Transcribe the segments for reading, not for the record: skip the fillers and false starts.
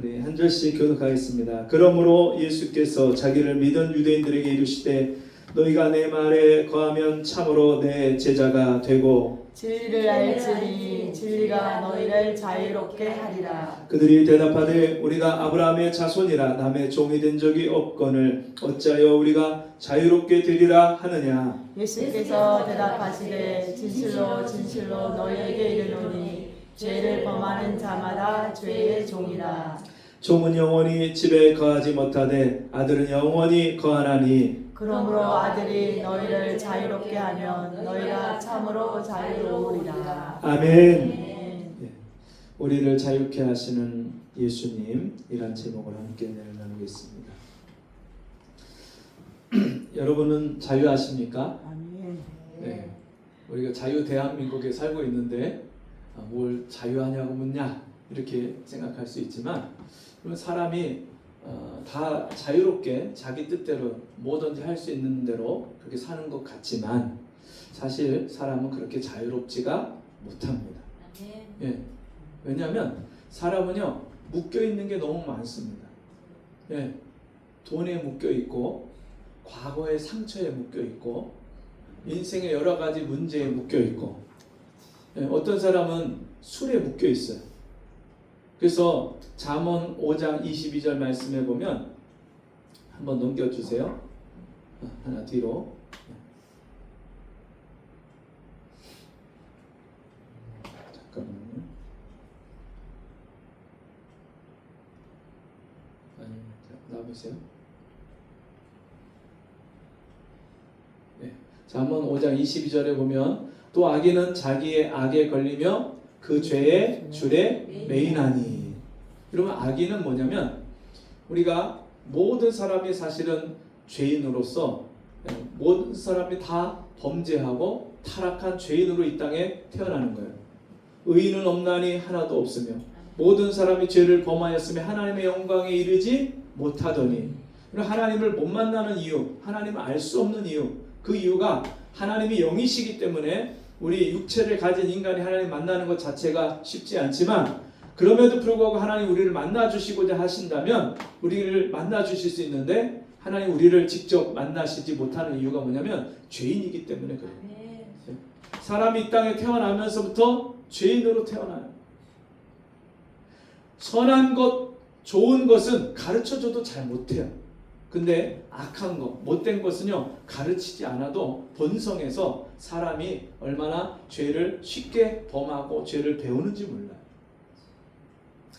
우리 한 절씩 교독하겠습니다. 그러므로 예수께서 자기를 믿은 유대인들에게 이르시되 너희가 내 말에 거하면 참으로 내 제자가 되고 진리를 알지니 진리가 너희를 자유롭게 하리라. 그들이 대답하되 우리가 아브라함의 자손이라 남의 종이 된 적이 없거늘 어찌하여 우리가 자유롭게 되리라 하느냐. 예수께서 대답하시되 진실로 진실로 너희에게 이르노니 죄를 범하는 자마다 죄의 종이라. 종은 영원히 집에 거하지 못하되 아들은 영원히 거하나니 그러므로 아들이 너희를 자유롭게 하면 너희가 참으로 자유로우리라. 아멘. 예. 우리를 자유케 하시는 예수님, 이란 제목을 함께 나누겠습니다. 여러분은 자유하십니까? 아멘. 네. 우리가 자유 대한민국에 살고 있는데 뭘 자유하냐고 묻냐 이렇게 생각할 수 있지만 그러면 사람이 다 자유롭게 자기 뜻대로 뭐든지 할 수 있는 대로 그렇게 사는 것 같지만 사실 사람은 그렇게 자유롭지가 못합니다. 예. 왜냐하면 사람은요 묶여 있는 게 너무 많습니다. 예. 돈에 묶여 있고 과거의 상처에 묶여 있고 인생의 여러 가지 문제에 묶여 있고 예. 어떤 사람은 술에 묶여 있어요. 그래서 잠언 5장 22절 말씀해 보면 한번 넘겨주세요. 하나 뒤로. 잠깐만요. 아니, 나와보세요. 네. 잠언 5장 22절에 보면 또 악인은 자기의 악에 걸리며 그 죄의 줄에 매이나니. 그러면 악인은 뭐냐면 우리가 모든 사람이 사실은 죄인으로서 모든 사람이 다 범죄하고 타락한 죄인으로 이 땅에 태어나는 거예요. 의인은 없나니 하나도 없으며 모든 사람이 죄를 범하였으며 하나님의 영광에 이르지 못하더니. 하나님을 못 만나는 이유, 하나님을 알 수 없는 이유, 그 이유가 하나님이 영이시기 때문에 우리 육체를 가진 인간이 하나님 만나는 것 자체가 쉽지 않지만 그럼에도 불구하고 하나님 우리를 만나주시고자 하신다면 우리를 만나주실 수 있는데 하나님 우리를 직접 만나시지 못하는 이유가 뭐냐면 죄인이기 때문에 그래요. 사람이 이 땅에 태어나면서부터 죄인으로 태어나요. 선한 것, 좋은 것은 가르쳐줘도 잘 못해요. 근데 악한 것, 못된 것은요 가르치지 않아도 본성에서 사람이 얼마나 죄를 쉽게 범하고 죄를 배우는지 몰라요.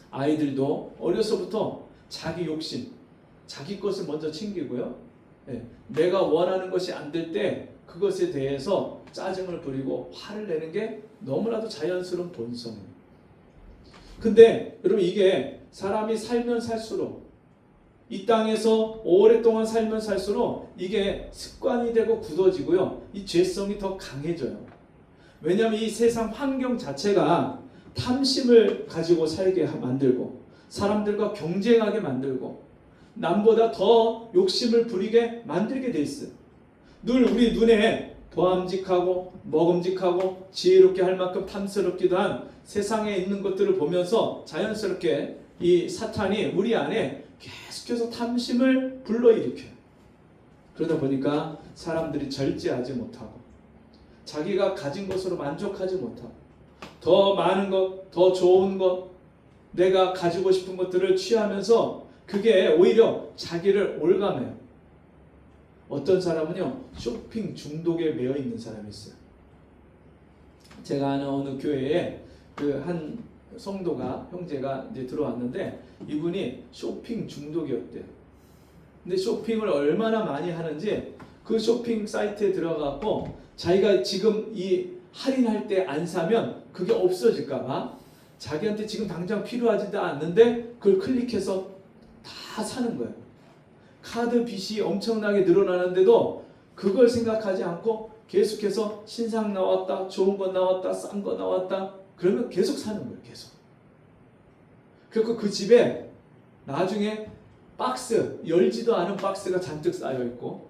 아이들도 어려서부터 자기 욕심, 자기 것을 먼저 챙기고요. 내가 원하는 것이 안 될 때 그것에 대해서 짜증을 부리고 화를 내는 게 너무나도 자연스러운 본성이에요. 근데 여러분 이게 사람이 살면 살수록 이 땅에서 오랫동안 살면 살수록 이게 습관이 되고 굳어지고요. 이 죄성이 더 강해져요. 왜냐하면 이 세상 환경 자체가 탐심을 가지고 살게 만들고 사람들과 경쟁하게 만들고 남보다 더 욕심을 부리게 만들게 돼 있어요. 늘 우리 눈에 보암직하고 먹음직하고 지혜롭게 할 만큼 탐스럽기도 한 세상에 있는 것들을 보면서 자연스럽게 이 사탄이 우리 안에 계속해서 탐심을 불러일으켜요. 그러다 보니까 사람들이 절제하지 못하고 자기가 가진 것으로 만족하지 못하고 더 많은 것, 더 좋은 것, 내가 가지고 싶은 것들을 취하면서 그게 오히려 자기를 올가매요. 어떤 사람은요 쇼핑 중독에 매여 있는 사람이 있어요. 제가 아는 어느 교회에 그 한 성도가 형제가 이제 들어왔는데 이분이 쇼핑 중독이었대요. 근데 쇼핑을 얼마나 많이 하는지 그 쇼핑 사이트에 들어가고 자기가 지금 이 할인할 때 안 사면 그게 없어질까봐 자기한테 지금 당장 필요하지도 않는데 그걸 클릭해서 다 사는 거예요. 카드 빚이 엄청나게 늘어나는데도 그걸 생각하지 않고 계속해서 신상 나왔다, 좋은 거 나왔다, 싼 거 나왔다 그러면 계속 사는 거예요. 계속. 그리고 그 집에 나중에 박스, 열지도 않은 박스가 잔뜩 쌓여 있고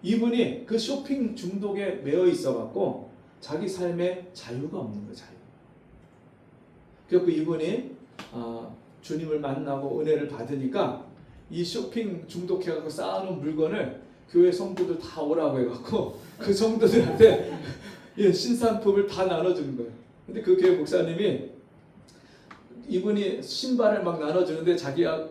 이분이 그 쇼핑 중독에 매여 있어 갖고 자기 삶에 자유가 없는 거예요. 자유. 그래서 이분이 주님을 만나고 은혜를 받으니까 이 쇼핑 중독해갖고 쌓아놓은 물건을 교회 성도들 다 오라고 해갖고 그 성도들한테 신상품을 다 나눠주는 거예요. 근데 그 교회 목사님이 이분이 신발을 막 나눠주는데 자기가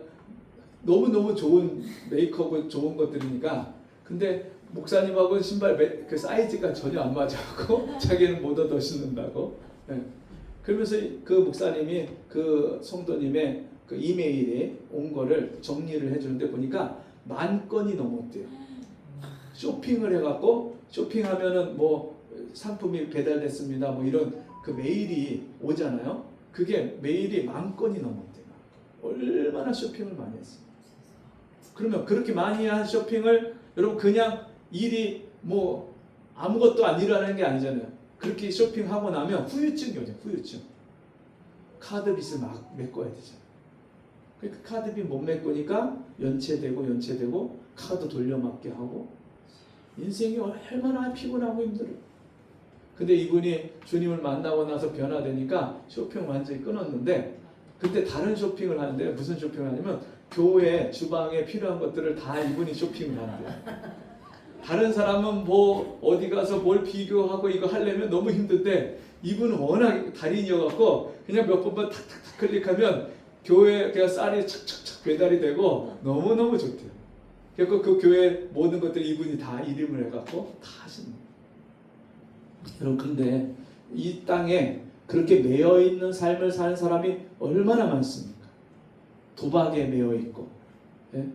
너무너무 좋은 메이크업은 좋은 것들이니까 근데 목사님하고는 신발 그 사이즈가 전혀 안 맞아갖고 자기는 못 얻어 신는다고. 네. 그러면서 그 목사님이 그 성도님의 그 이메일에 온 거를 정리를 해주는데 보니까 10,000건이 넘었대요. 쇼핑을 해갖고 쇼핑하면은 뭐 상품이 배달됐습니다. 뭐 이런 그 메일이 오잖아요. 그게 메일이 10,000건이 넘었대요. 얼마나 쇼핑을 많이 했어요. 그러면 그렇게 많이 한 쇼핑을 여러분 그냥 일이 뭐 아무것도 안 일하는 게 아니잖아요. 그렇게 쇼핑하고 나면 후유증이 오죠. 후유증. 카드빚을 막 메꿔야 되잖아요. 그 카드빚 못 메꾸니까 연체되고 카드 돌려막게 하고 인생이 얼마나 피곤하고 힘들어요. 근데 이분이 주님을 만나고 나서 변화되니까 쇼핑을 완전히 끊었는데 근데 다른 쇼핑을 하는데 무슨 쇼핑을 하냐면 교회 주방에 필요한 것들을 다 이분이 쇼핑을 한대요. 다른 사람은 뭐 어디 가서 뭘 비교하고 이거 하려면 너무 힘든데 이분은 워낙 달인이어갖고 그냥 몇 번만 탁탁탁 클릭하면 교회 그냥 쌀이 착착착 배달이 되고 너무너무 좋대요. 그래서 그 교회 모든 것들 이분이 다 이름을 해갖고 다 하시는 거예요. 여러분 근데 이 땅에 그렇게 매여있는 삶을 사는 사람이 얼마나 많습니까? 도박에 매여있고 예?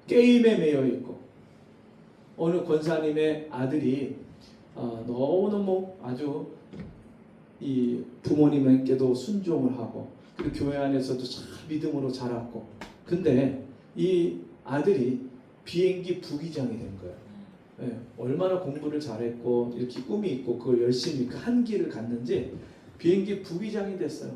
게임에 매여있고 어느 권사님의 아들이 너무너무 아주 이 부모님에게도 순종을 하고 그리고 교회 안에서도 참 믿음으로 자랐고 근데 이 아들이 비행기 부기장이 된 거예요. 예, 얼마나 공부를 잘했고 이렇게 꿈이 있고 그걸 열심히 그 한기를 갖는지 비행기 부기장이 됐어요.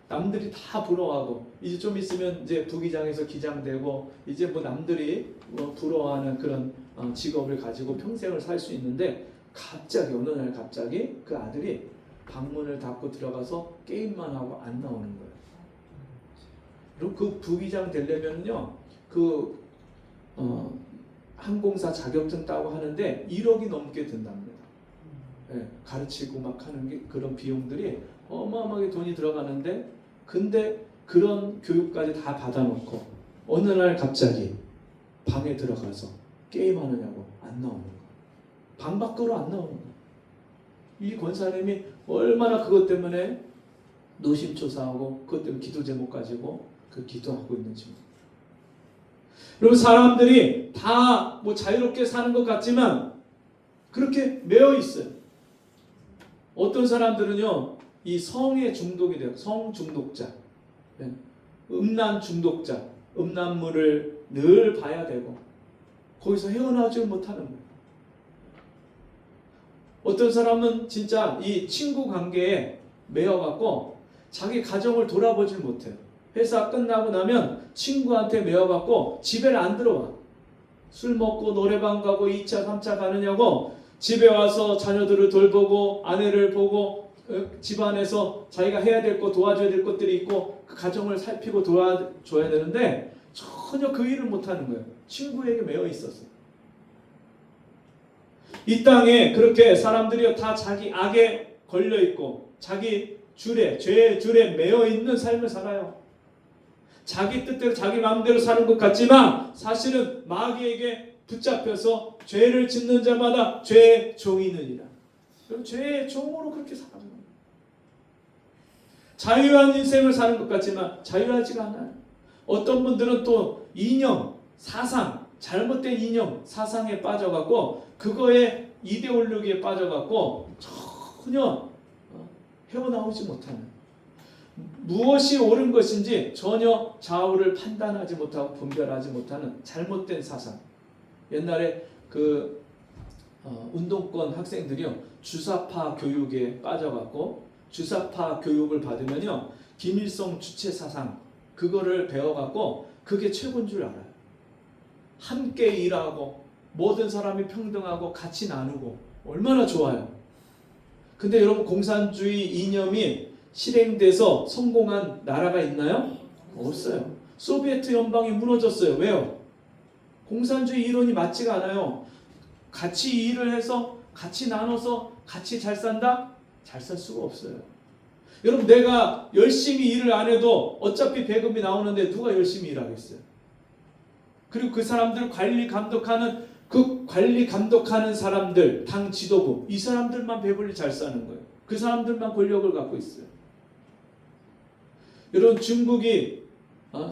남들이 다 부러워하고 이제 좀 있으면 이제 부기장에서 기장되고 이제 뭐 남들이 뭐 부러워하는 그런 직업을 가지고 평생을 살 수 있는데 갑자기 어느 날 갑자기 그 아들이 방문을 닫고 들어가서 게임만 하고 안 나오는 거예요. 그리고 그 부기장 되려면요 그 항공사 자격증 따고 하는데 1억이 넘게 든답니다. 예, 가르치고 막 하는 게 그런 비용들이 어마어마하게 돈이 들어가는데 근데 그런 교육까지 다 받아놓고 어느 날 갑자기 방에 들어가서 게임하느냐고 안 나오는 거예요. 방 밖으로 안 나오는 거예요. 이 권사님이 얼마나 그것 때문에 노심초사하고 그것 때문에 기도 제목 가지고 그 기도하고 있는지. 여러분 사람들이 다 뭐 자유롭게 사는 것 같지만 그렇게 매여 있어요. 어떤 사람들은요 이 성에 중독이 돼요. 성 중독자, 음란 중독자, 음란물을 늘 봐야 되고 거기서 헤어나오지 못하는 거예요. 어떤 사람은 진짜 이 친구 관계에 매여갖고 자기 가정을 돌아보질 못해요. 회사 끝나고 나면 친구한테 매여갖고 집에 안 들어와. 술 먹고 노래방 가고 2차 3차 가느냐고 집에 와서 자녀들을 돌보고 아내를 보고 집안에서 자기가 해야 될 것 도와줘야 될 것들이 있고 그 가정을 살피고 도와줘야 되는데 전혀 그 일을 못하는 거예요. 친구에게 매여 있었어요. 이 땅에 그렇게 사람들이 다 자기 악에 걸려있고 자기 줄에 죄의 줄에 매여 있는 삶을 살아요. 자기 뜻대로 자기 마음대로 사는 것 같지만 사실은 마귀에게 붙잡혀서 죄를 짓는 자마다 죄의 종이느니라. 그럼 죄의 종으로 그렇게 살아가는 거예요. 자유한 인생을 사는 것 같지만 자유하지가 않아요. 어떤 분들은 또 이념, 사상, 잘못된 이념, 사상에 빠져갖고 그거에 이데올로기에 빠져갖고 전혀 헤어나오지 못하는 무엇이 옳은 것인지 전혀 좌우를 판단하지 못하고 분별하지 못하는 잘못된 사상. 옛날에 그 운동권 학생들이요 주사파 교육에 빠져갖고 주사파 교육을 받으면요 김일성 주체 사상 그거를 배워갖고 그게 최고인 줄 알아요. 함께 일하고 모든 사람이 평등하고 같이 나누고 얼마나 좋아요. 근데 여러분 공산주의 이념이 실행돼서 성공한 나라가 있나요? 없어요. 소비에트 연방이 무너졌어요. 왜요? 공산주의 이론이 맞지가 않아요. 같이 일을 해서 같이 나눠서 같이 잘 산다? 잘 살 수가 없어요. 여러분, 내가 열심히 일을 안 해도 어차피 배급이 나오는데 누가 열심히 일하겠어요? 그리고 그 사람들 관리 감독하는 사람들, 당 지도부, 이 사람들만 배불리 잘 사는 거예요. 그 사람들만 권력을 갖고 있어요. 여러분, 중국이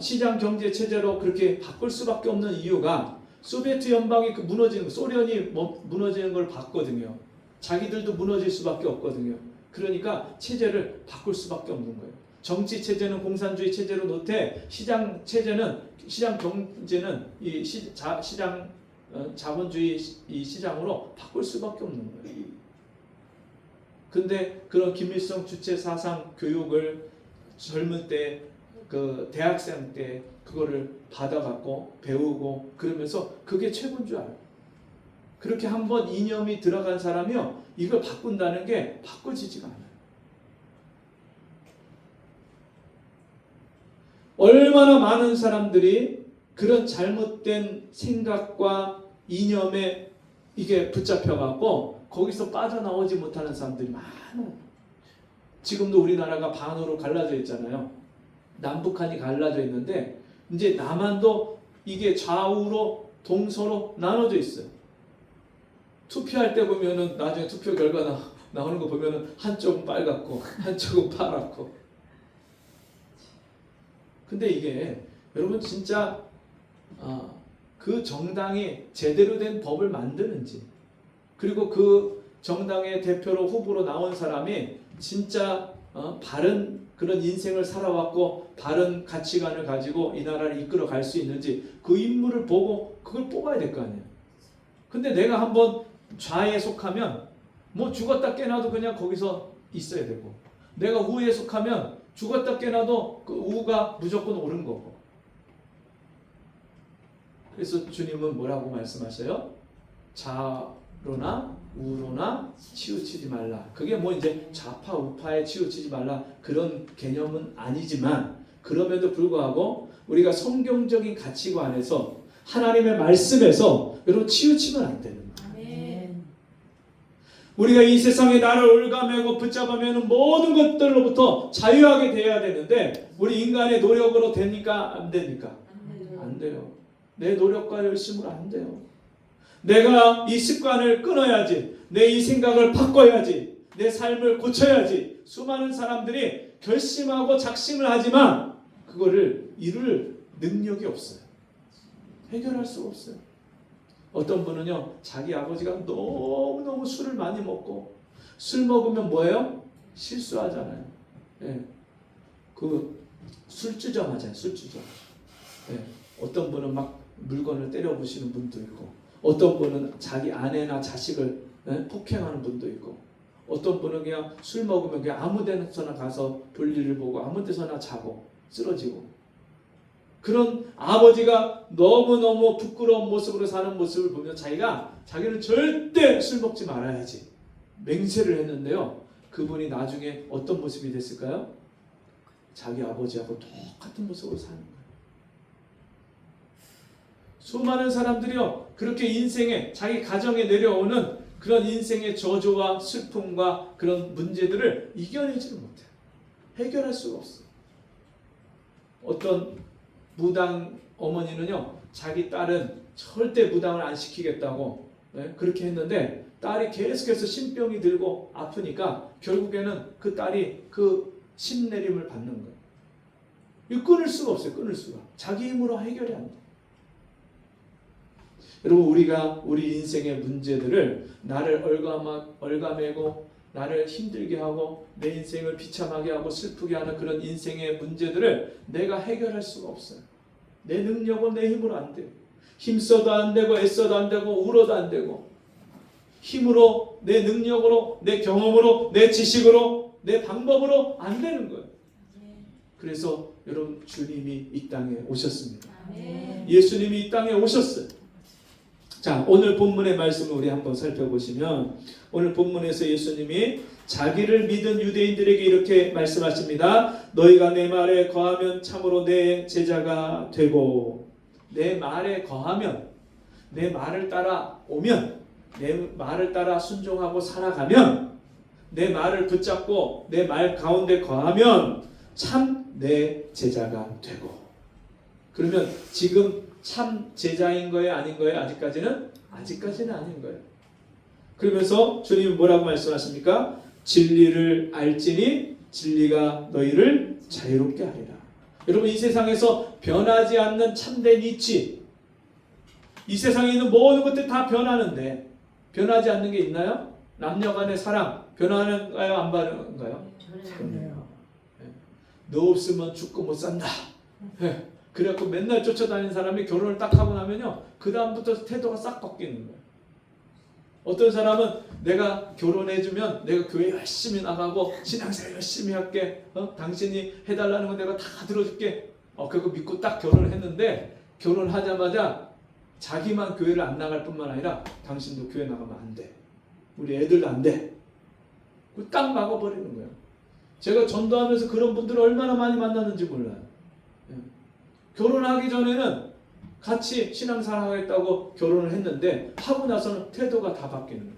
시장 경제 체제로 그렇게 바꿀 수밖에 없는 이유가 소비에트 연방이 무너지는, 소련이 무너지는 걸 봤거든요. 자기들도 무너질 수밖에 없거든요. 그러니까 체제를 바꿀 수밖에 없는 거예요. 정치 체제는 공산주의 체제로 놓되 시장 체제는, 시장 경제는 이 시장 자본주의 이 시장으로 바꿀 수밖에 없는 거예요. 근데 그런 김일성 주체 사상 교육을 젊을 때, 그 대학생 때 그거를 받아갖고 배우고 그러면서 그게 최고인 줄 알아요. 그렇게 한번 이념이 들어간 사람이요, 이걸 바꾼다는 게 바꿔지지가 않아요. 얼마나 많은 사람들이 그런 잘못된 생각과 이념에 이게 붙잡혀갖고 거기서 빠져나오지 못하는 사람들이 많아요. 지금도 우리나라가 반으로 갈라져 있잖아요. 남북한이 갈라져 있는데 이제 남한도 이게 좌우로 동서로 나눠져 있어요. 투표할 때 보면은 나중에 투표 결과 나오는 거 보면은 한쪽은 빨갛고 한쪽은 파랗고. 근데 이게 여러분 진짜 그 정당이 제대로 된 법을 만드는지, 그리고 그 정당의 대표로 후보로 나온 사람이 진짜 바른 그런 인생을 살아왔고 바른 가치관을 가지고 이 나라를 이끌어 갈 수 있는지 그 인물을 보고 그걸 뽑아야 될 거 아니에요. 근데 내가 한번 좌에 속하면 뭐 죽었다 깨나도 그냥 거기서 있어야 되고, 내가 우에 속하면 죽었다 깨나도 그 우가 무조건 옳은 거고. 그래서 주님은 뭐라고 말씀하셔요? 좌로나 우로나 치우치지 말라. 그게 뭐 이제 좌파 우파에 치우치지 말라 그런 개념은 아니지만, 그럼에도 불구하고 우리가 성경적인 가치관에서 하나님의 말씀에서 여러분 치우치면 안 되는 거예요. 우리가 이 세상에 나를 올가매고 붙잡으면 모든 것들로부터 자유하게 돼야 되는데 우리 인간의 노력으로 됩니까? 안 됩니까? 안 돼요. 내 노력과 열심으로 안 돼요. 내가 이 습관을 끊어야지, 내 이 생각을 바꿔야지, 내 삶을 고쳐야지. 수많은 사람들이 결심하고 작심을 하지만 그거를 이룰 능력이 없어요. 해결할 수가 없어요. 어떤 분은요, 자기 아버지가 너무너무 술을 많이 먹고, 술 먹으면 뭐예요? 실수하잖아요. 예. 그 술주정 하잖아요. 술주정. 예. 어떤 분은 막 물건을 때려 부시는 분도 있고, 어떤 분은 자기 아내나 자식을 폭행하는 분도 있고, 어떤 분은 그냥 술 먹으면 그냥 아무 데서나 가서 볼일을 보고 아무 데서나 자고 쓰러지고. 그런 아버지가 너무너무 부끄러운 모습으로 사는 모습을 보면 자기는 절대 술 먹지 말아야지 맹세를 했는데요, 그분이 나중에 어떤 모습이 됐을까요? 자기 아버지하고 똑같은 모습으로 사는 거예요. 수많은 사람들이요, 그렇게 인생에, 자기 가정에 내려오는 그런 인생의 저주와 슬픔과 그런 문제들을 이겨내지를 못해요. 해결할 수가 없어요. 어떤 무당 어머니는요, 자기 딸은 절대 무당을 안 시키겠다고 그렇게 했는데 딸이 계속해서 신병이 들고 아프니까 결국에는 그 딸이 그 신내림을 받는 거예요. 이거 끊을 수가 없어요. 끊을 수가. 자기 힘으로 해결이 안 돼요. 여러분, 우리가 우리 인생의 문제들을 나를 얼가매고 나를 힘들게 하고 내 인생을 비참하게 하고 슬프게 하는 그런 인생의 문제들을 내가 해결할 수가 없어요. 내 능력은 내 힘으로 안 돼요. 힘써도 안 되고 애써도 안 되고 울어도 안 되고, 힘으로, 내 능력으로, 내 경험으로, 내 지식으로, 내 방법으로 안 되는 거예요. 그래서 여러분, 주님이 이 땅에 오셨습니다. 예수님이 이 땅에 오셨어요. 자, 오늘 본문의 말씀을 우리 한번 살펴보시면 오늘 본문에서 예수님이 자기를 믿은 유대인들에게 이렇게 말씀하십니다. 너희가 내 말에 거하면 참으로 내 제자가 되고, 내 말에 거하면, 내 말을 따라 오면, 내 말을 따라 순종하고 살아가면, 내 말을 붙잡고 내 말 가운데 거하면 참 내 제자가 되고. 그러면 지금 참 제자인 거예요? 아닌 거예요? 아직까지는? 아직까지는 아닌 거예요. 그러면서 주님이 뭐라고 말씀하십니까? 진리를 알지니 진리가 너희를 자유롭게 하리라. 여러분, 이 세상에서 변하지 않는 참된 이치, 이 세상에 있는 모든 것들 다 변하는데 변하지 않는 게 있나요? 남녀간의 사랑 변하는가요? 안 변하는가요? 그래요. 너 없으면 죽고 못 산다. 그래갖고 맨날 쫓아다니는 사람이 결혼을 딱 하고 나면요, 그 다음부터 태도가 싹 바뀌는 거예요. 어떤 사람은 내가 결혼해주면 내가 교회 열심히 나가고 신앙생활 열심히 할게. 당신이 해달라는 거 내가 다 들어줄게. 그거 믿고 딱 결혼을 했는데 결혼하자마자 자기만 교회를 안 나갈 뿐만 아니라 당신도 교회 나가면 안 돼. 우리 애들도 안 돼. 딱 막아버리는 거예요. 제가 전도하면서 그런 분들을 얼마나 많이 만났는지 몰라요. 결혼하기 전에는 같이 신앙생활 하겠다고 결혼을 했는데 하고 나서는 태도가 다 바뀌는 거예요.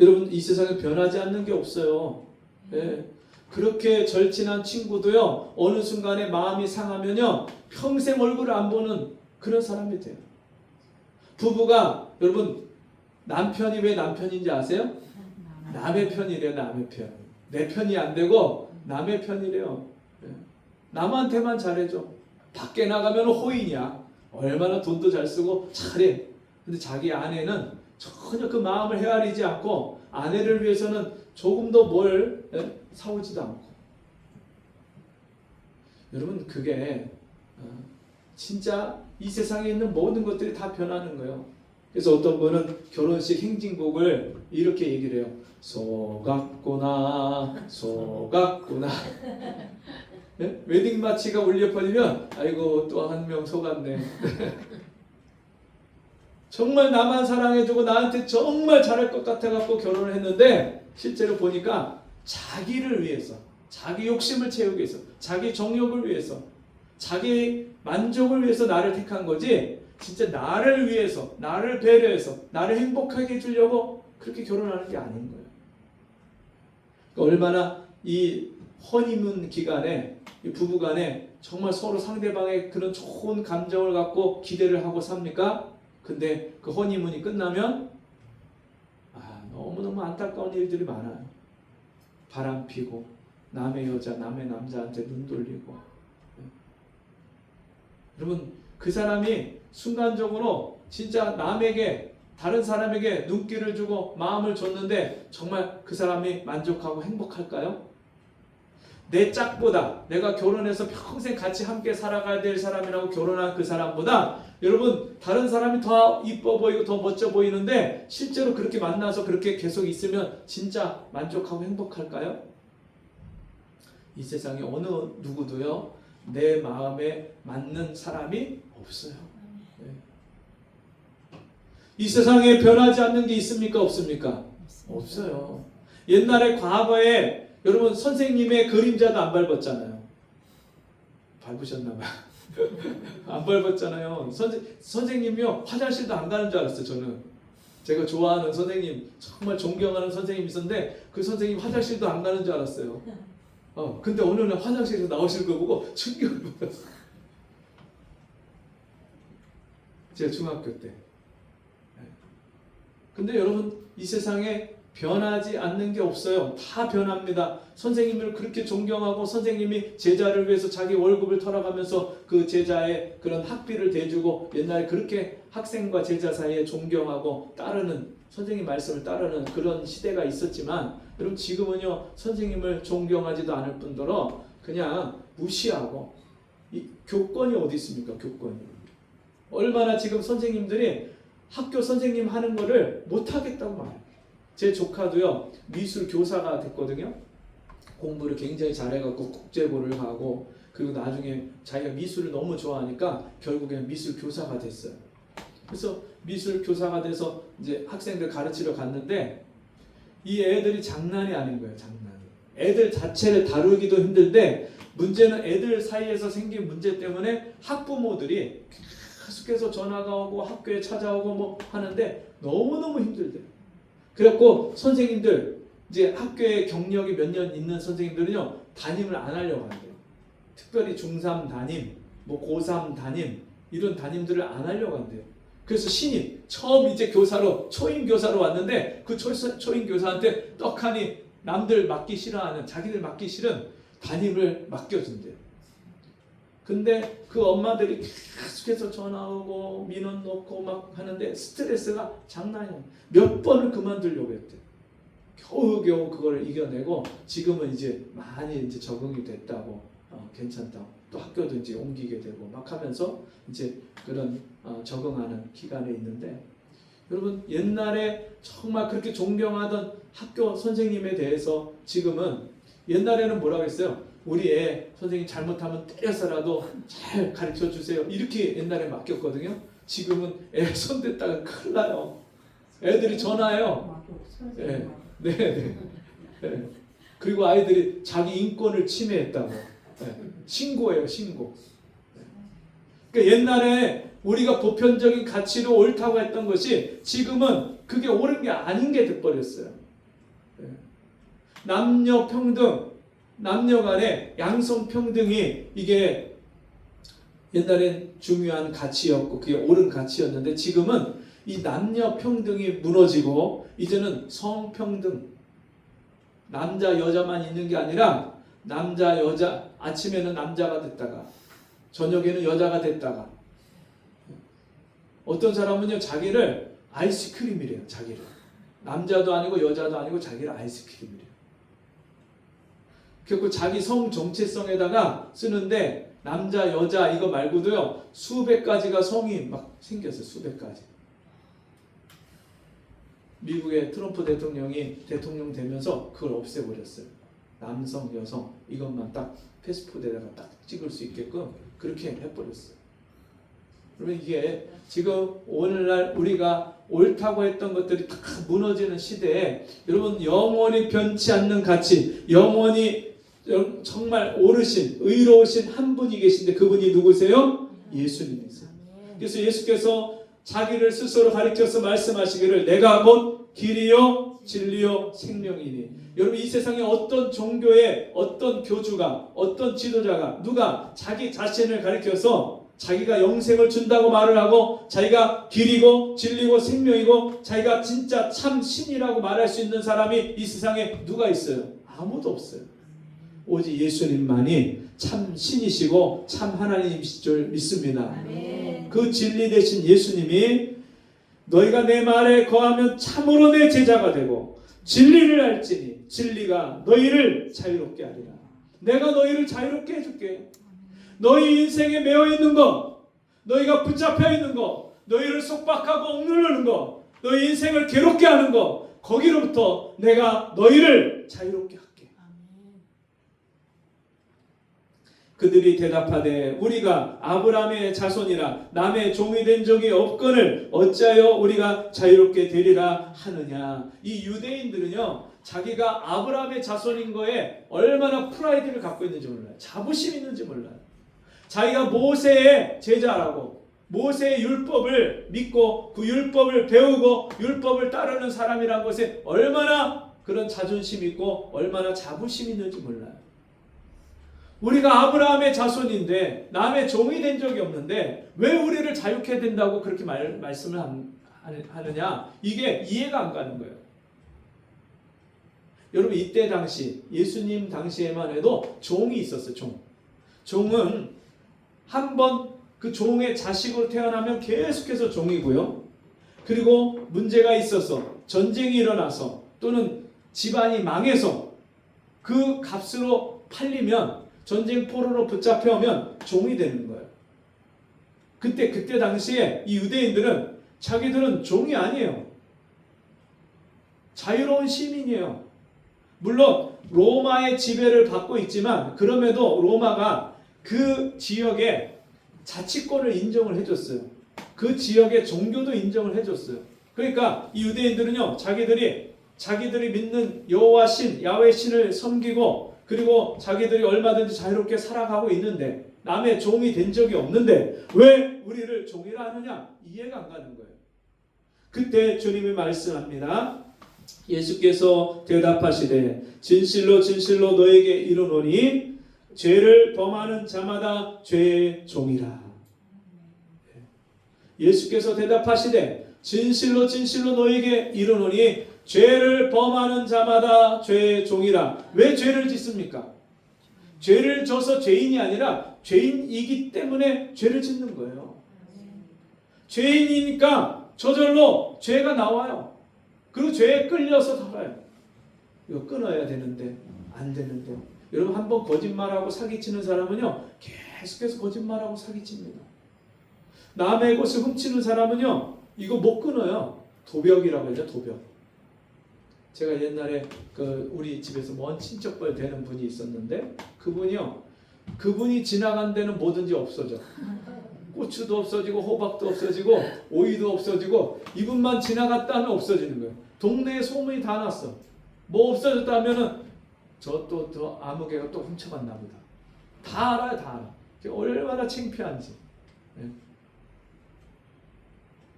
여러분, 이 세상에 변하지 않는 게 없어요. 그렇게 절친한 친구도요, 어느 순간에 마음이 상하면요, 평생 얼굴을 안 보는 그런 사람이 돼요. 부부가, 여러분, 남편이 왜 남편인지 아세요? 남의 편이래요. 남의 편. 내 편이 안 되고 남의 편이래요. 남한테만 잘해줘. 밖에 나가면 호인이야. 얼마나 돈도 잘 쓰고 잘해. 근데 자기 아내는 전혀 그 마음을 헤아리지 않고 아내를 위해서는 조금도 뭘 사오지도 않고. 여러분, 그게 진짜 이 세상에 있는 모든 것들이 다 변하는 거예요. 그래서 어떤 분은 결혼식 행진곡을 이렇게 얘기를 해요. 속았구나, 속았구나. 네? 웨딩 마치가 울려 퍼지면 아이고 또 한 명 속았네. 정말 나만 사랑해주고 나한테 정말 잘할 것 같아갖고 결혼을 했는데 실제로 보니까 자기를 위해서, 자기 욕심을 채우기 위해서, 자기 정욕을 위해서, 자기 만족을 위해서 나를 택한 거지, 진짜 나를 위해서, 나를 배려해서, 나를 행복하게 해주려고 그렇게 결혼하는 게 아닌 거예요. 그러니까 얼마나 이 허니문 기간에 이 부부간에 정말 서로 상대방의 그런 좋은 감정을 갖고 기대를 하고 삽니까? 근데 그 허니문이 끝나면 너무너무 안타까운 일들이 많아요. 바람 피고 남의 여자, 남의 남자한테 눈 돌리고. 여러분, 그 사람이 순간적으로 진짜 남에게, 다른 사람에게 눈길을 주고 마음을 줬는데 정말 그 사람이 만족하고 행복할까요? 내 짝보다, 내가 결혼해서 평생 같이 함께 살아가야 될 사람이라고 결혼한 그 사람보다 여러분, 다른 사람이 더 이뻐 보이고 더 멋져 보이는데 실제로 그렇게 만나서 그렇게 계속 있으면 진짜 만족하고 행복할까요? 이 세상에 어느 누구도요, 내 마음에 맞는 사람이 없어요. 이 세상에 변하지 않는 게 있습니까? 없습니까? 없어요. 옛날에 과거에 여러분, 선생님의 그림자도 안 밟았잖아요. 밟으셨나봐요. 안 밟았잖아요. 선생님이요, 화장실도 안 가는 줄 알았어요. 저는 제가 좋아하는 선생님, 정말 존경하는 선생님이 있었는데 그 선생님 화장실도 안 가는 줄 알았어요. 근데 어느 날 화장실에서 나오실 거 보고 충격을 받았어요. 제가 중학교 때. 근데 여러분, 이 세상에 변하지 않는 게 없어요. 다 변합니다. 선생님을 그렇게 존경하고 선생님이 제자를 위해서 자기 월급을 털어가면서 그 제자의 그런 학비를 대주고 옛날에 그렇게 학생과 제자 사이에 존경하고 따르는, 선생님 말씀을 따르는 그런 시대가 있었지만 여러분, 지금은요, 선생님을 존경하지도 않을 뿐더러 그냥 무시하고, 이 교권이 어디 있습니까? 교권이. 얼마나 지금 선생님들이 학교 선생님 하는 거를 못하겠다고 말해요. 제 조카도요, 미술 교사가 됐거든요. 공부를 굉장히 잘해갖고 국제고를 가고 그리고 나중에 자기가 미술을 너무 좋아하니까 결국에는 미술 교사가 됐어요. 그래서 미술 교사가 돼서 이제 학생들 가르치러 갔는데 이 애들이 장난이 아닌 거예요. 장난이. 애들 자체를 다루기도 힘든데 문제는 애들 사이에서 생긴 문제 때문에 학부모들이 계속해서 전화가 오고 학교에 찾아오고 뭐 하는데 너무너무 힘들대요. 그래갖고 선생님들 이제 학교에 경력이 몇 년 있는 선생님들은요 담임을 안 하려고 한대요. 특별히 중3 담임, 뭐 고3 담임 이런 담임들을 안 하려고 한대요. 그래서 신입 처음 이제 교사로 초임 교사로 왔는데 그 초임 교사한테 떡하니 남들 맡기 싫어하는 자기들 맡기 싫은 담임을 맡겨준대요. 근데 그 엄마들이 계속해서 전화 오고 민원 넣고 막 하는데 스트레스가 장난이 아니에요. 몇 번을 그만두려고 했대요. 겨우겨우 그걸 이겨내고 지금은 이제 많이 이제 적응이 됐다고 괜찮다고 또 학교도 이제 옮기게 되고 막 하면서 이제 그런 적응하는 기간에 있는데 여러분 옛날에 정말 그렇게 존경하던 학교 선생님에 대해서 지금은 옛날에는 뭐라고 했어요? 우리 애 선생님 잘못하면 때려서라도 잘 가르쳐 주세요. 이렇게 옛날에 맡겼거든요. 지금은 애 손댔다가 큰일 나요. 애들이 전화해요. 네. 네, 네. 네. 그리고 아이들이 자기 인권을 침해했다고 네. 신고해요. 신고. 그러니까 옛날에 우리가 보편적인 가치로 옳다고 했던 것이 지금은 그게 옳은 게 아닌 게 돼버렸어요. 네. 남녀 평등, 남녀 간의 양성 평등이 이게 옛날엔 중요한 가치였고 그게 옳은 가치였는데 지금은 이 남녀 평등이 무너지고 이제는 성평등, 남자 여자만 있는 게 아니라 남자 여자 아침에는 남자가 됐다가 저녁에는 여자가 됐다가 어떤 사람은요 자기를 아이스크림이래요. 자기를 남자도 아니고 여자도 아니고 자기를 아이스크림이래요. 그리고 자기 성 정체성에다가 쓰는데 남자 여자 이거 말고도요 수백 가지가 성이 막 생겼어요. 수백 가지. 미국의 트럼프 대통령이 대통령 되면서 그걸 없애버렸어요. 남성 여성 이것만 딱 패스포드에다가 딱 찍을 수 있게끔 그렇게 해버렸어요. 그러면 이게 지금 오늘날 우리가 옳다고 했던 것들이 다 무너지는 시대에 여러분 영원히 변치 않는 가치 영원히 정말 옳으신 의로우신 한 분이 계신데 그분이 누구세요? 예수님이세요. 그래서 예수께서 자기를 스스로 가리켜서 말씀하시기를 내가 곧 길이요 진리요 생명이니. 여러분 이 세상에 어떤 종교의 어떤 교주가 어떤 지도자가 누가 자기 자신을 가리켜서 자기가 영생을 준다고 말을 하고 자기가 길이고 진리고 생명이고 자기가 진짜 참 신이라고 말할 수 있는 사람이 이 세상에 누가 있어요? 아무도 없어요. 오직 예수님만이 참 신이시고 참 하나님이실 줄 믿습니다. 아멘. 그 진리 되신 예수님이 너희가 내 말에 거하면 참으로 내 제자가 되고 진리를 알지니 진리가 너희를 자유롭게 하리라. 내가 너희를 자유롭게 해줄게. 너희 인생에 매여 있는 거, 너희가 붙잡혀 있는 거, 너희를 속박하고 억누르는 거, 너희 인생을 괴롭게 하는 거, 거기로부터 내가 너희를 자유롭게 할게. 그들이 대답하되 우리가 아브라함의 자손이라 남의 종이 된 적이 없거늘 어찌하여 우리가 자유롭게 되리라 하느냐. 이 유대인들은요 자기가 아브라함의 자손인 거에 얼마나 프라이드를 갖고 있는지 몰라요. 자부심 있는지 몰라요. 자기가 모세의 제자라고 모세의 율법을 믿고 그 율법을 배우고 율법을 따르는 사람이라는 것에 얼마나 그런 자존심 있고 얼마나 자부심 있는지 몰라요. 우리가 아브라함의 자손인데 남의 종이 된 적이 없는데 왜 우리를 자유케 해야 된다고 그렇게 말씀을 하느냐. 이게 이해가 안 가는 거예요. 여러분 이때 당시 예수님 당시에만 해도 종이 있었어요. 종은 한번 그 종의 자식으로 태어나면 계속해서 종이고요. 그리고 문제가 있어서 전쟁이 일어나서 또는 집안이 망해서 그 값으로 팔리면 전쟁 포로로 붙잡혀오면 종이 되는 거예요. 그때 당시에 이 유대인들은 자기들은 종이 아니에요. 자유로운 시민이에요. 물론 로마의 지배를 받고 있지만 그럼에도 로마가 그 지역에 자치권을 인정을 해줬어요. 그 지역의 종교도 인정을 해줬어요. 그러니까 이 유대인들은요, 자기들이 믿는 여호와 신, 야훼 신을 섬기고, 그리고 자기들이 얼마든지 자유롭게 살아가고 있는데, 남의 종이 된 적이 없는데 왜 우리를 종이라 하느냐? 이해가 안 가는 거예요. 그때 주님이 말씀합니다. 예수께서 대답하시되 진실로 진실로 너에게 이르노니 죄를 범하는 자마다 죄의 종이라. 예수께서 대답하시되 진실로 진실로 너에게 이르노니 죄를 범하는 자마다 죄의 종이라. 왜 죄를 짓습니까? 죄를 져서 죄인이 아니라 죄인이기 때문에 죄를 짓는 거예요. 죄인이니까 저절로 죄가 나와요. 그리고 죄에 끌려서 살아요. 이거 끊어야 되는데 안 되는데. 여러분, 한번 거짓말하고 사기치는 사람은요, 계속해서 거짓말하고 사기칩니다. 남의 것을 훔치는 사람은요, 이거 못 끊어요. 도벽이라고 하죠. 도벽. 제가 옛날에 우리 집에서 먼 친척벌 되는 분이 있었는데, 그분이 지나간 데는 뭐든지 없어져. 고추도 없어지고 호박도 없어지고 오이도 없어지고, 이분만 지나갔다 하면 없어지는 거예요. 동네에 소문이 다 났어. 뭐 없어졌다 하면은 저 아무개가 또 훔쳐갔나 보다. 다 알아요. 다 알아. 얼마나 창피한지.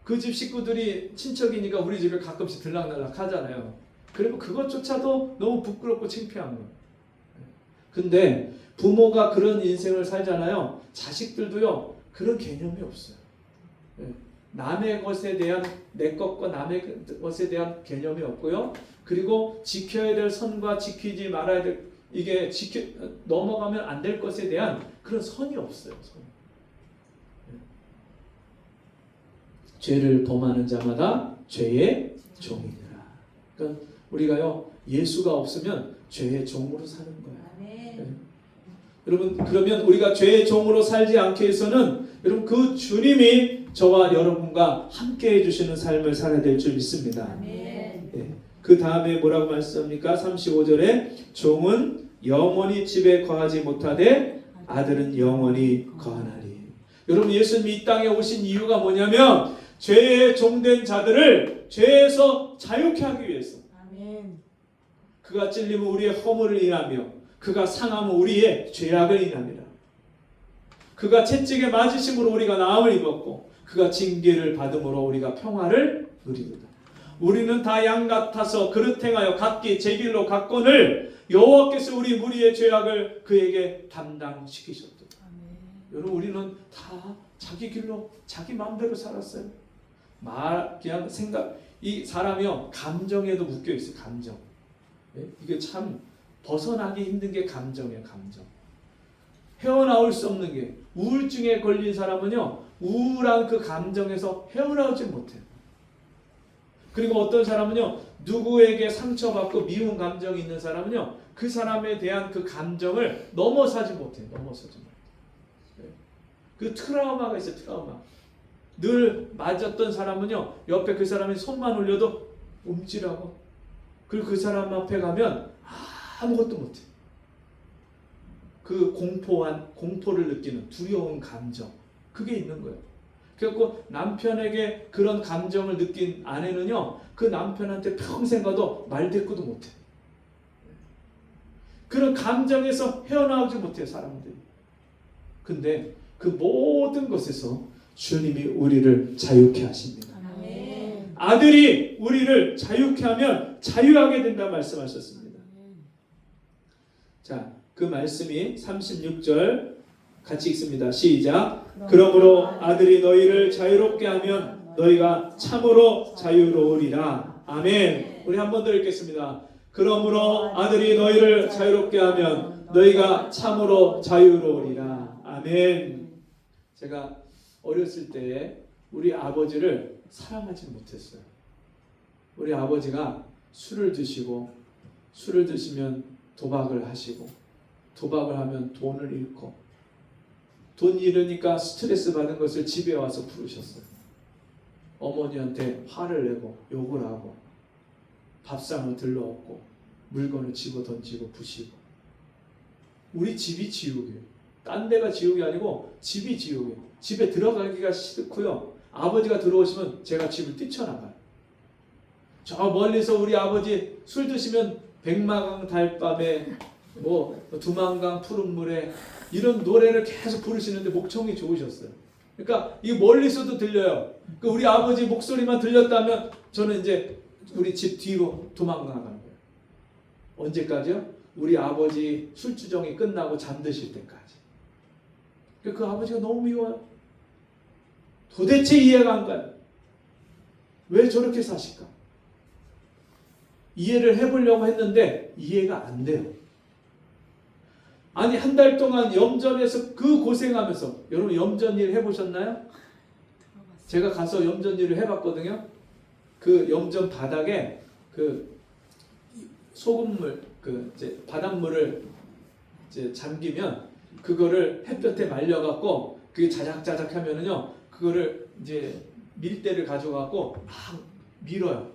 그 집 식구들이 친척이니까 우리 집에 가끔씩 들락날락 하잖아요. 그리고 그것조차도 너무 부끄럽고 창피한 거예요. 근데 부모가 그런 인생을 살잖아요. 자식들도요, 그런 개념이 없어요. 남의 것에 대한, 내 것과 남의 것에 대한 개념이 없고요. 그리고 지켜야 될 선과 지키지 말아야 될, 이게 넘어가면 안 될 것에 대한 그런 선이 없어요. 죄를 범하는 자마다 죄의 종이니라. 그러니까 우리가요, 예수가 없으면 죄의 종으로 사는 거예요. 여러분, 그러면 우리가 죄의 종으로 살지 않게 해서는 여러분, 그 주님이 저와 여러분과 함께 해주시는 삶을 살아야 될 줄 믿습니다. 그 다음에 뭐라고 말씀합니까? 35절에 종은 영원히 집에 거하지 못하되 아들은 영원히 거하나니. 여러분, 예수님이 이 땅에 오신 이유가 뭐냐면 죄의 종된 자들을 죄에서 자유케 하기 위해서. 그가 찔리면 우리의 허물을 인하며 그가 상하면 우리의 죄악을 인하니라. 그가 채찍에 맞으심으로 우리가 나음을 입었고 그가 징계를 받음으로 우리가 평화를 누리도다. 우리는 다 양 같아서 그릇 행하여 각기 제 길로 갔거늘 여호와께서 우리 무리의 죄악을 그에게 담당시키셨도다. 여러분, 우리는 다 자기 길로 자기 마음대로 살았어요. 그냥 생각, 이 사람이요, 감정에도 묶여 있어요. 감정. 이게 참 벗어나기 힘든 게 감정이에요. 감정. 헤어나올 수 없는 게, 우울증에 걸린 사람은요, 우울한 그 감정에서 헤어나오지 못해요. 그리고 어떤 사람은요, 누구에게 상처받고 미운 감정이 있는 사람은요, 그 사람에 대한 그 감정을 넘어서지 못해요. 넘어서지 못해요. 그 트라우마가 있어요. 트라우마. 늘 맞았던 사람은요, 옆에 그 사람이 손만 올려도 움찔하고, 그리고 그 사람 앞에 가면 아무것도 못해요. 그 공포를 느끼는 두려운 감정, 그게 있는 거예요. 그래서 남편에게 그런 감정을 느낀 아내는요, 그 남편한테 평생 가도 말대꾸도 못해요. 그런 감정에서 헤어나오지 못해요, 사람들이. 근데 그 모든 것에서 주님이 우리를 자유케 하십니다. 아들이 우리를 자유케 하면 자유하게 된다 말씀하셨습니다. 자, 그 말씀이 36절 같이 읽습니다. 시작. 그러므로 아들이 너희를 자유롭게 하면 너희가 참으로 자유로우리라. 아멘. 우리 한 번 더 읽겠습니다. 그러므로 아들이 너희를 자유롭게 하면 너희가 참으로 자유로우리라. 아멘. 제가 어렸을 때 우리 아버지를 사랑하지 못했어요. 우리 아버지가 술을 드시면 도박을 하시고, 도박을 하면 돈을 잃고, 돈 잃으니까 스트레스 받은 것을 집에 와서 부르셨어요. 어머니한테 화를 내고 욕을 하고 밥상을 들러엎고 물건을 집어 던지고 부시고. 우리 집이 지옥이에요. 딴 데가 지옥이 아니고 집이 지옥이에요. 집에 들어가기가 싫고요. 아버지가 들어오시면 제가 집을 뛰쳐나가요. 저 멀리서 우리 아버지 술 드시면 백마강 달밤에 뭐 두만강 푸른 물에 이런 노래를 계속 부르시는데 목청이 좋으셨어요. 그러니까 이 멀리서도 들려요. 그러니까 우리 아버지 목소리만 들렸다면 저는 이제 우리 집 뒤로 도망가는 거예요. 언제까지요? 우리 아버지 술주정이 끝나고 잠드실 때까지. 그 아버지가 너무 미워요. 도대체 이해가 안 가요. 왜 저렇게 사실까? 이해를 해보려고 했는데 이해가 안 돼요. 아니 한 달 동안 염전에서 그 고생하면서, 여러분 염전 일 해보셨나요? 제가 가서 염전 일을 해봤거든요. 그 염전 바닥에 그 소금물, 그 이제 바닷물을 이제 잠기면 그거를 햇볕에 말려갖고 그게 자작자작 하면은요, 그거를 이제 밀대를 가져갖고 막 밀어요.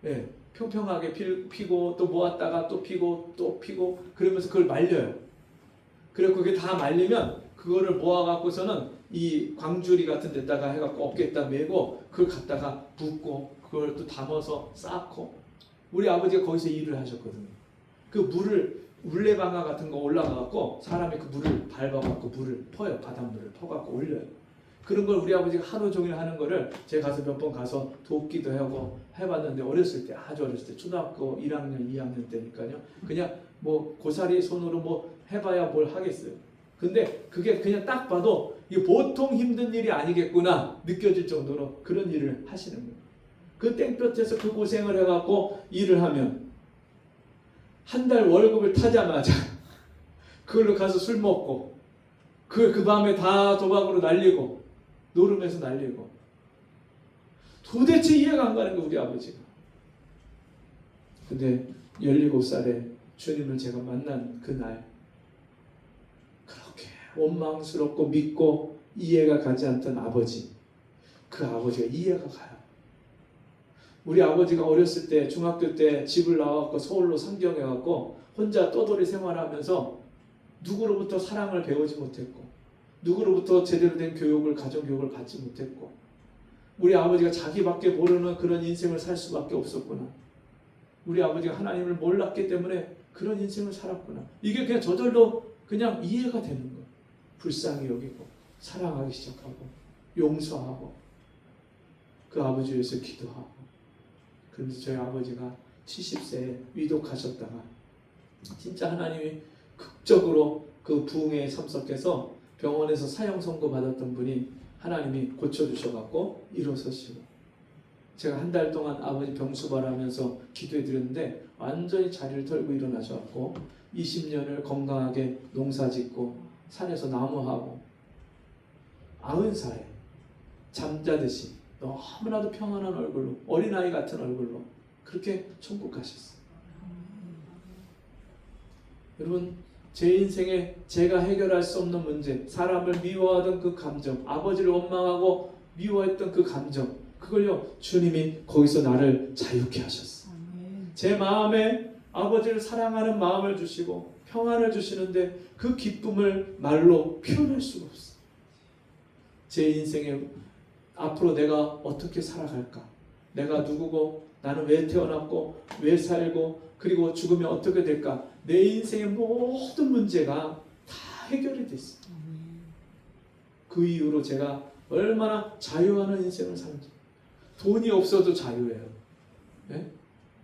예, 평평하게 피고 또 모았다가 또 피고 또 피고 그러면서 그걸 말려요. 그리고 그게 다 말리면 그거를 모아갖고서는 이 광주리 같은 데다가 해갖고 어깨에다 메고 그걸 갖다가 붓고 그걸 또 담아서 쌓고, 우리 아버지가 거기서 일을 하셨거든요. 그 물을 물레방아 같은 거 올라가갖고 사람이 그 물을 밟아갖고 물을 퍼요. 바닷물을 퍼갖고 올려요. 그런 걸 우리 아버지가 하루 종일 하는 거를 제가 가서 몇 번 가서 돕기도 하고 해봤는데, 어렸을 때, 아주 어렸을 때, 초등학교 1학년 2학년 때니까요. 그냥 뭐 고사리 손으로 뭐 해봐야 뭘 하겠어요. 근데 그게 그냥 딱 봐도 이게 보통 힘든 일이 아니겠구나 느껴질 정도로 그런 일을 하시는 거예요. 그 땡볕에서 그 고생을 해갖고 일을 하면 한 달 월급을 타자마자 그걸로 가서 술 먹고 그 밤에 다 도박으로 날리고 노름에서 날리고, 도대체 이해가 안 가는 거 우리 아버지가. 근데 17살에 주님을 제가 만난 그날, 그렇게 원망스럽고 믿고 이해가 가지 않던 아버지, 그 아버지가 이해가 가요. 우리 아버지가 어렸을 때 중학교 때 집을 나와서 서울로 상경해갖고 혼자 떠돌이 생활하면서 누구로부터 사랑을 배우지 못했고 누구로부터 제대로 된 교육을, 가정교육을 받지 못했고, 우리 아버지가 자기밖에 모르는 그런 인생을 살 수밖에 없었구나. 우리 아버지가 하나님을 몰랐기 때문에 그런 인생을 살았구나. 이게 그냥 저절로 그냥 이해가 되는 거예요. 불쌍히 여기고 사랑하기 시작하고 용서하고 그 아버지 위해서 기도하고. 그러면서 저희 아버지가 70세에 위독하셨다가 진짜 하나님이 극적으로 그 부흥에 참석해서 병원에서 사형 선고 받았던 분이 하나님이 고쳐주셔갖고 일어서시고, 제가 한 달 동안 아버지 병수발하면서 기도해 드렸는데 완전히 자리를 털고 일어나셔갖고 20년을 건강하게 농사짓고 산에서 나무하고 90살에 잠자듯이 너무나도 평안한 얼굴로, 어린아이 같은 얼굴로 그렇게 천국 가셨어요. 여러분, 제 인생에 제가 해결할 수 없는 문제, 사람을 미워하던 그 감정, 아버지를 원망하고 미워했던 그 감정, 그걸요 주님이 거기서 나를 자유케 하셨어요. 제 마음에 아버지를 사랑하는 마음을 주시고 평안을 주시는데 그 기쁨을 말로 표현할 수가 없어요. 제 인생에 앞으로 내가 어떻게 살아갈까? 내가 누구고 나는 왜 태어났고 왜 살고 그리고 죽으면 어떻게 될까? 내 인생의 모든 문제가 다 해결이 됐어요. 그 이후로 제가 얼마나 자유하는 인생을 사는지. 돈이 없어도 자유해요. 네?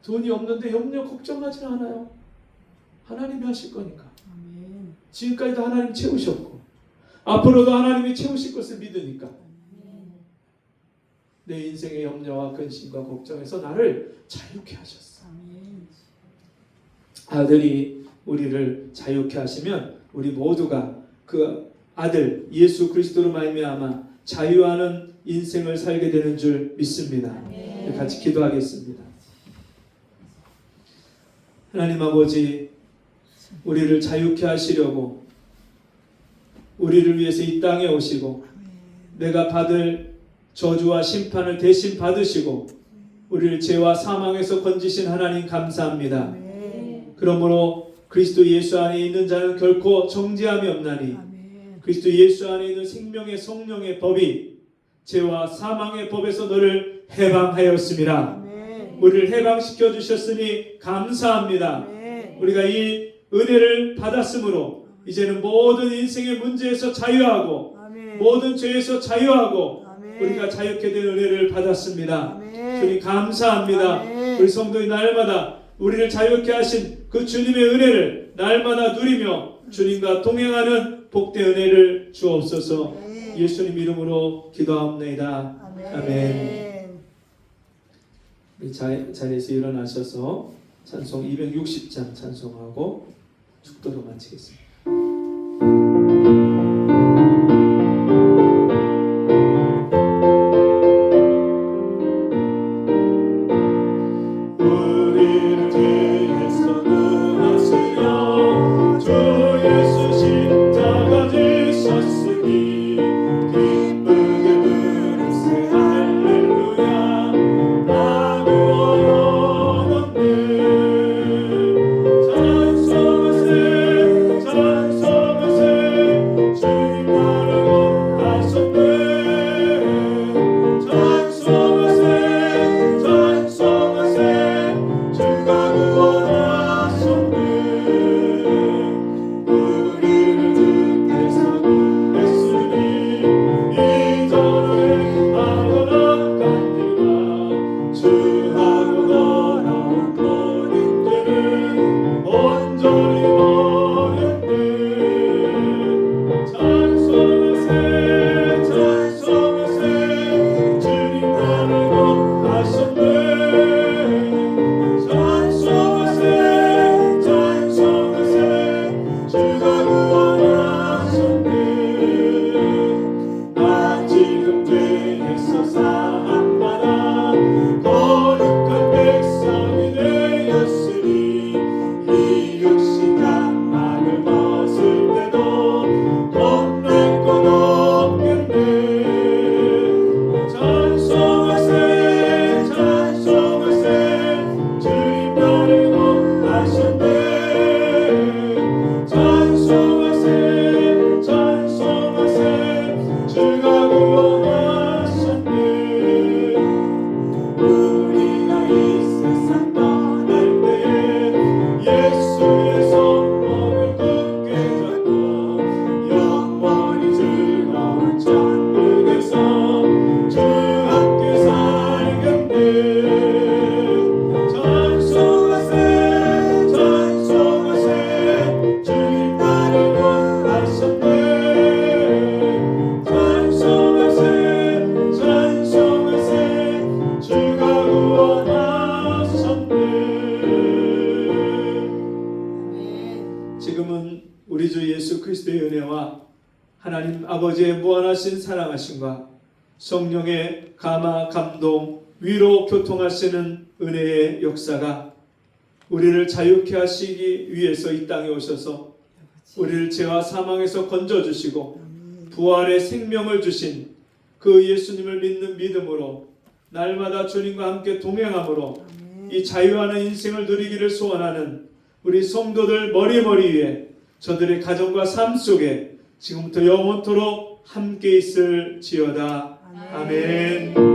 돈이 없는데 염려 걱정하지 않아요. 하나님이 하실 거니까. 지금까지도 하나님 채우셨고 앞으로도 하나님이 채우실 것을 믿으니까 내 인생의 염려와 근심과 걱정에서 나를 자유케 하셨어. 아들이 우리를 자유케 하시면 우리 모두가 그 아들 예수 그리스도로 말미암아 자유하는 인생을 살게 되는 줄 믿습니다. 같이 기도하겠습니다. 하나님 아버지, 우리를 자유케 하시려고 우리를 위해서 이 땅에 오시고 내가 받을 저주와 심판을 대신 받으시고 우리를 죄와 사망에서 건지신 하나님 감사합니다. 그러므로 그리스도 예수 안에 있는 자는 결코 정죄함이 없나니 그리스도 예수 안에 있는 생명의 성령의 법이 죄와 사망의 법에서 너를 해방하였습니다. 아멘. 우리를 해방시켜 주셨으니 감사합니다. 아멘. 우리가 이 은혜를 받았으므로 이제는 모든 인생의 문제에서 자유하고 아멘. 모든 죄에서 자유하고 아멘. 우리가 자유케 된 은혜를 받았습니다. 아멘. 주님 감사합니다. 아멘. 우리 성도인 날마다 우리를 자유케 하신 그 주님의 은혜를 날마다 누리며 주님과 동행하는 복된 은혜를 주옵소서. 아멘. 예수님 이름으로 기도합니다. 아멘. 아멘. 우리 자리에서 일어나셔서 찬송 260장 찬송하고 축도로 마치겠습니다. 우리를 죄에서 구하시려 주 예수 십자가 지셨으니 기쁘게 부르세 할렐루야 나누어 영원히 찬송하세 찬송하세 주님 나를 구하셨네 찬송하세 찬송하세 주가 구원하셨네 우리를 뜻해서 구했으니 이전에 하던 악한 일과 주하고 더러운 모든 죄를 온전히 버렸네 찬송하세 찬송하세 주님 나를 구하셨네 찬송하세 찬송하세 주가 구원하셨네 나 지금 죄에서 사함받아 거룩한 백성이 되었으니 이 육신 장막을 벗을 때도 겁낼 것 없겠네 찬송하세 찬송하세 주님 나를 구하셨네 찬송하세 찬송하세 주가 구원하셨네 우리가 이 세상 떠날 때에 예수의 손목을 굳게 잡고 영원히 즐거운 천국에서 주 함께 살겠네 찬송하세 찬송하세 주님 나를 구하셨네 찬송하세 찬송하세 주가 구원하셨네 지금은 우리 주 예수 그리스도의 은혜와 하나님 아버지의 무한하신 사랑하심과 성령의 감화 감동 위로 교통하시는 은혜의 역사가 우리를 자유케 하시기 위해서 이 땅에 오셔서 우리를 죄와 사망에서 건져주시고 부활의 생명을 주신 그 예수님을 믿는 믿음으로 날마다 주님과 함께 동행함으로 이 자유하는 인생을 누리기를 소원하는 우리 성도들 머리머리 위에 저들의 가정과 삶 속에 지금부터 영원토록 함께 있을지어다. 아멘.